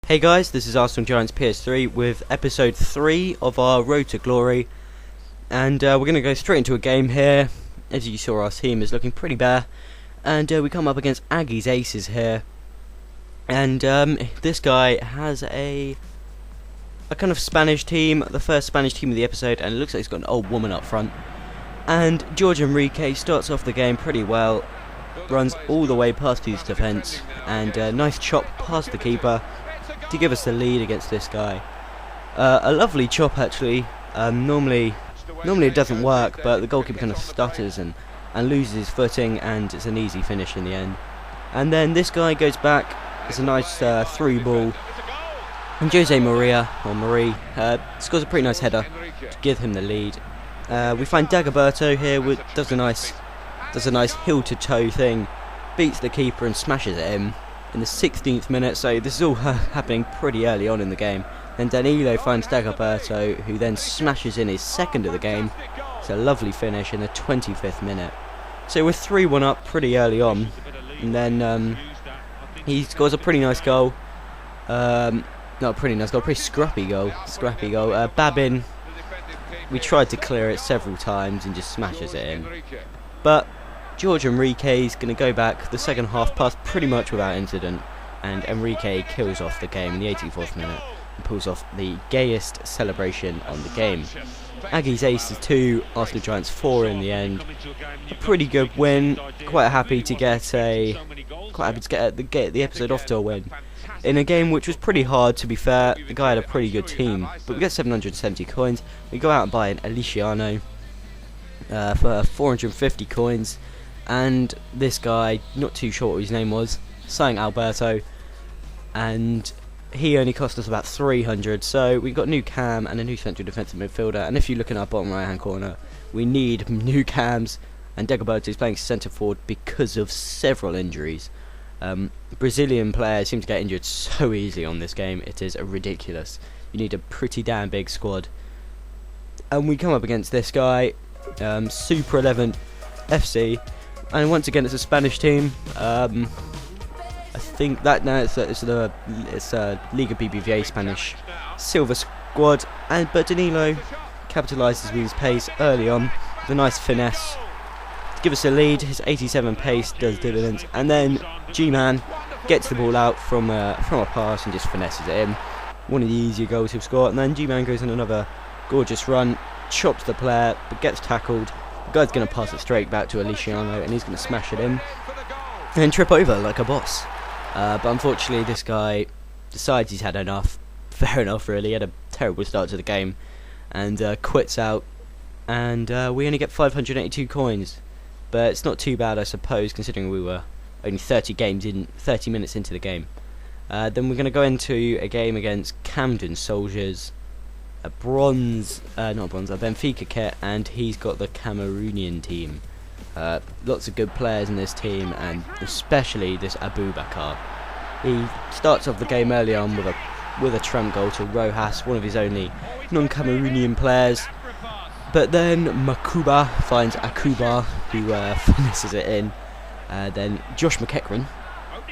Hey guys, this is Arsenal Giants PS3 with episode 3 of our Road to Glory, and we're going to go straight into a game here. As you saw, our team is looking pretty bare, and we come up against Aggie's Aces here, and this guy has a kind of Spanish team, the first Spanish team of the episode, and it looks like he's got an old woman up front. And George Enrique starts off the game pretty well, runs all the way past his defence, and a nice chop past the keeper to give us the lead against this guy. A lovely chop actually. Normally it doesn't work, but the goalkeeper kind of stutters and loses his footing, and it's an easy finish in the end. And then this guy goes back. It's a nice through ball, and Jose Marie scores a pretty nice header to give him the lead. We find Dagoberto here, does a nice heel to toe thing, beats the keeper and smashes it in the 16th minute, so this is all happening pretty early on in the game. Then Danilo finds Dagoberto, who then smashes in his second of the game. It's a lovely finish in the 25th minute. So we're 3-1 up pretty early on, and then he scores a pretty nice goal. Not a pretty nice goal, pretty scrappy goal. Babin, we tried to clear it several times and just smashes it in. But George Enrique is going to go back the second half past pretty much without incident, and Enrique kills off the game in the 84th minute and pulls off the gayest celebration on the game. Aggie's Aces 2, Arsenal Giants 4 in the end. A pretty good win. Quite happy to get the episode off to a win in a game which was pretty hard. To be fair, the guy had a pretty good team, but we get 770 coins. We go out and buy an Aliciano for 450 coins. And this guy, not too sure what his name was, saying Alberto, and he only cost us about 300. So we've got new cam and a new central defensive midfielder. And if you look in our bottom right hand corner, we need new cams, and Dagoberto is playing centre forward because of several injuries. Brazilian players seem to get injured so easily on this game. It is ridiculous. You need a pretty damn big squad. And we come up against this guy, Super 11 FC. And once again, it's a Spanish team. I think that now it's Liga BBVA Spanish silver squad. But Danilo capitalises with his pace early on with a nice finesse to give us a lead. His 87 pace does dividends, and then G-Man gets the ball out from a pass and just finesses it in. One of the easier goals he'll score. And then G-Man goes on another gorgeous run, chops the player, but gets tackled. The guy's going to pass it straight back to Aliciano, and he's going to smash it in and then trip over like a boss. But unfortunately, this guy decides he's had enough. Fair enough, really. He had a terrible start to the game and quits out. And we only get 582 coins. But it's not too bad, I suppose, considering we were only 30 minutes into the game. Then we're going to go into a game against Camden Soldiers. A Benfica kit, and he's got the Cameroonian team. Lots of good players in this team, and especially this Abubakar. He starts off the game early on with a tramp goal to Rojas, one of his only non-Cameroonian players. But then Makuba finds Akuba, who finishes it in. Then Josh McEachran,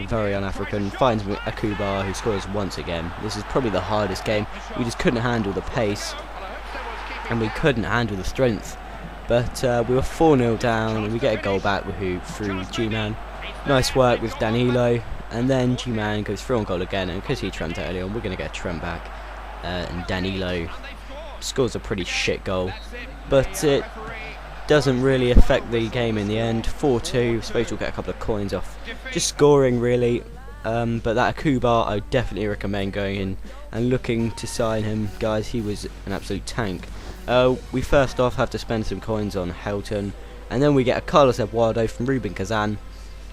very un-African, finds Akuba, who scores once again. This is probably the hardest game. We just couldn't handle the pace, and we couldn't handle the strength. But we were 4-0 down, and we get a goal back through G-Man. Nice work with Danilo, and then G-Man goes through on goal again, and because he tramped early on, we're going to get a tramp back. And Danilo scores a pretty shit goal, but it doesn't really affect the game in the end. 4-2, suppose we'll get a couple of coins off just scoring, really. But that Akuba, I would definitely recommend going in and looking to sign him, guys. He was an absolute tank. We first off have to spend some coins on Helton, and then we get a Carlos Eduardo from Ruben Kazan.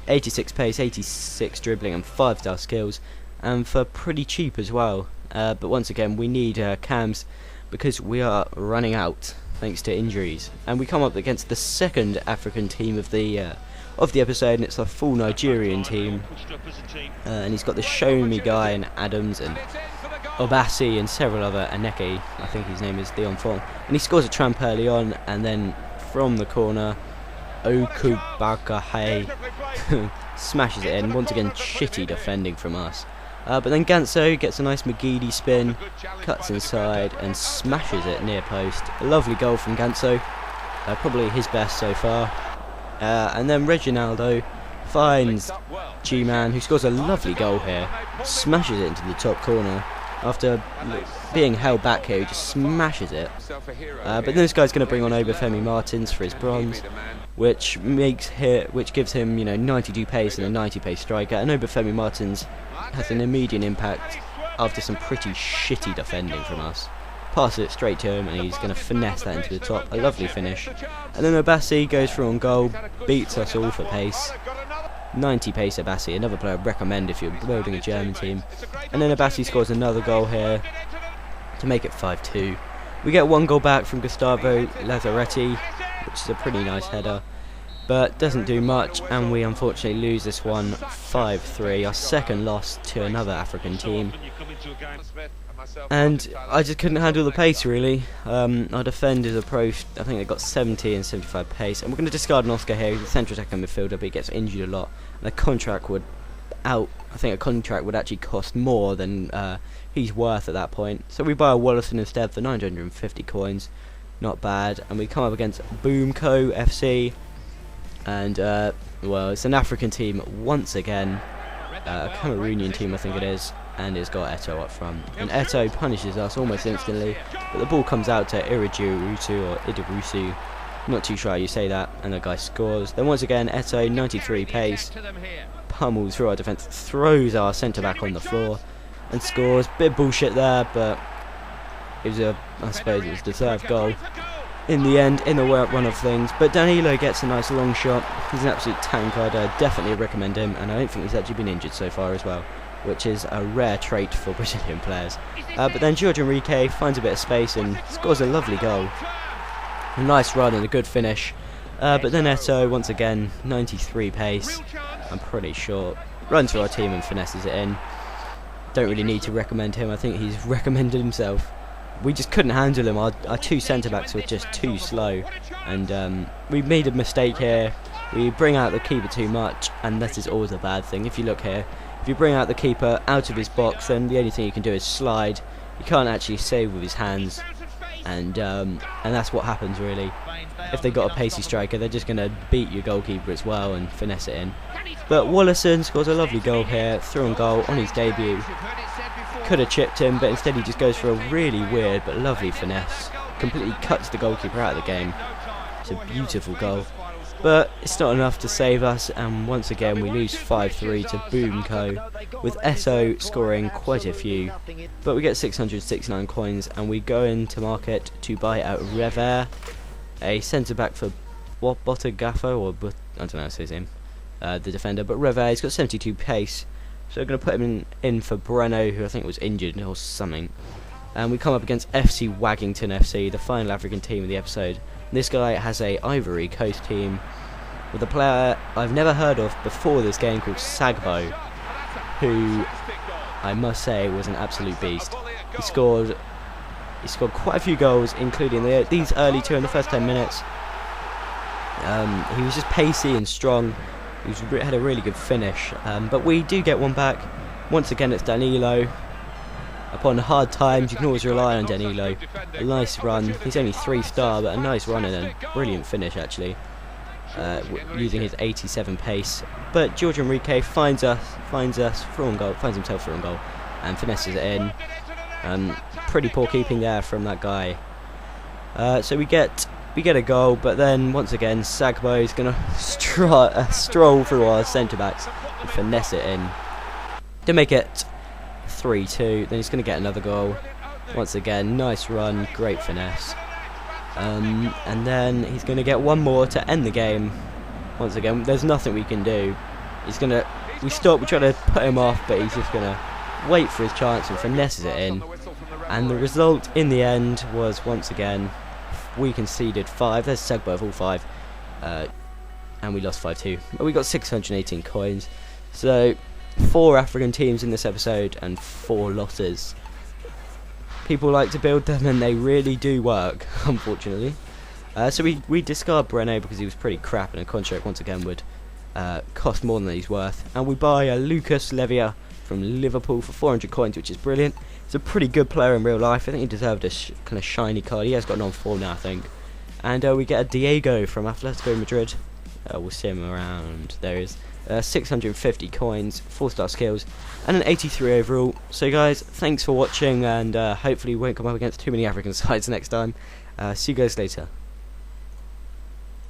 86 pace, 86 dribbling, and 5-star skills, and for pretty cheap as well. But once again, we need cams because we are running out thanks to injuries. And we come up against the second African team of the episode, and it's a full Nigerian team. And he's got the Show Me guy and Adams and Obasi and several other, Aneke, I think his name is, Leon Fong. And he scores a tramp early on, and then from the corner, Okubakahe smashes it in. Once again, shitty defending from us. But then Ganso gets a nice McGeady spin, cuts inside and smashes it near post. A lovely goal from Ganso, probably his best so far. And then Reginaldo finds G-Man, who scores a lovely goal here, smashes it into the top corner. After being held back here, he just smashes it. But then this guy's going to bring on Obafemi Martins for his bronze, which gives him, 92 pace and a 90 pace striker. And Obafemi Martins has an immediate impact after some pretty shitty defending from us. Pass it straight to him, and he's going to finesse that into the top. A lovely finish. And then Abassi goes through on goal, beats us all for pace. 90 pace Abassi, another player I'd recommend if you're building a German team. And then Abassi scores another goal here to make it 5-2. We get one goal back from Gustavo Lazzaretti, which is a pretty nice header, but doesn't do much, and we unfortunately lose this one 5-3, our second loss to another African team. And I just couldn't handle the pace really. Our defenders approached, I think they got 70 and 75 pace, and we're going to discard an Oscar here. He's a central attacking midfielder, but he gets injured a lot, and a contract would actually cost more than he's worth at that point. So we buy a Wallison instead for 950 coins, not bad. And we come up against Boomco FC, and well, it's an African team once again, a Cameroonian team I think it is. And it's got Eto up front, and Eto punishes us almost instantly, but the ball comes out to Iridirusu or Idirusu, not too sure how you say that, and the guy scores. Then once again Eto, 93 pace, pummels through our defence, throws our centre back on the floor and scores. Bit of bullshit there, but it was I suppose it was a deserved goal in the end, in the run of things. But Danilo gets a nice long shot. He's an absolute tank. I'd definitely recommend him, and I don't think he's actually been injured so far as well, which is a rare trait for Brazilian players. But then Jorge Enrique finds a bit of space and scores a lovely goal. A nice run and a good finish. But then Eto, once again, 93 pace, I'm pretty sure, runs through our team and finesses it in. Don't really need to recommend him, I think he's recommended himself. We just couldn't handle him, our two centre-backs were just too slow. And we made a mistake here. We bring out the keeper too much, and this is always a bad thing. If you look here, if you bring out the keeper out of his box, then the only thing you can do is slide. You can't actually save with his hands, and that's what happens really. If they got a pacey striker, they're just going to beat your goalkeeper as well and finesse it in. But Wallison scores a lovely goal here, through on goal on his debut. Could have chipped him, but instead he just goes for a really weird but lovely finesse. Completely cuts the goalkeeper out of the game. It's a beautiful goal. But it's not enough to save us, and once again we lose 5-3 to Boomco, with Esso scoring quite a few. But we get 669 coins, and we go into market to buy out Rever, a centre-back for Botagafo, or I don't know how to say his name, the defender. But Rever, he's got 72 pace, so we're going to put him in for Breno, who I think was injured or something. And we come up against FC Waggington FC, the final African team of the episode. This guy has a Ivory Coast team with a player I've never heard of before this game called Sagbo, who I must say was an absolute beast. He scored quite a few goals, including these early two in the first 10 minutes. He was just pacey and strong. He had a really good finish. But we do get one back. Once again it's Danilo. Upon hard times, you can always rely on Danilo. A nice run. He's only 3-star, but a nice run and a brilliant finish, actually, using his 87 pace. But Jorge Enrique finds us through on goal, finds himself through on goal, and finesses it in. Pretty poor keeping there from that guy. So we get a goal, but then once again, Sagbo is going to stroll through our centre backs and finesse it in to make it 3-2. Then he's going to get another goal. Once again, nice run, great finesse. And then he's going to get one more to end the game. Once again, there's nothing we can do. We try to put him off, but he's just going to wait for his chance and finesses it in. And the result in the end was, once again, we conceded 5. There's Segbo of all 5. And we lost 5-2. But we got 618 coins. So 4 African teams in this episode and 4 losses. People like to build them and they really do work, unfortunately. So we discard Breno because he was pretty crap, and a contract once again would cost more than he's worth. And we buy a Lucas Levia from Liverpool for 400 coins, which is brilliant. He's a pretty good player in real life. I think he deserved a kind of shiny card. He has got an on form now, I think. And we get a Diego from Atletico Madrid. We'll see him around. There he is. 650 coins, 4-star skills, and an 83 overall. So guys, thanks for watching, and hopefully we won't come up against too many African sides next time. See you guys later.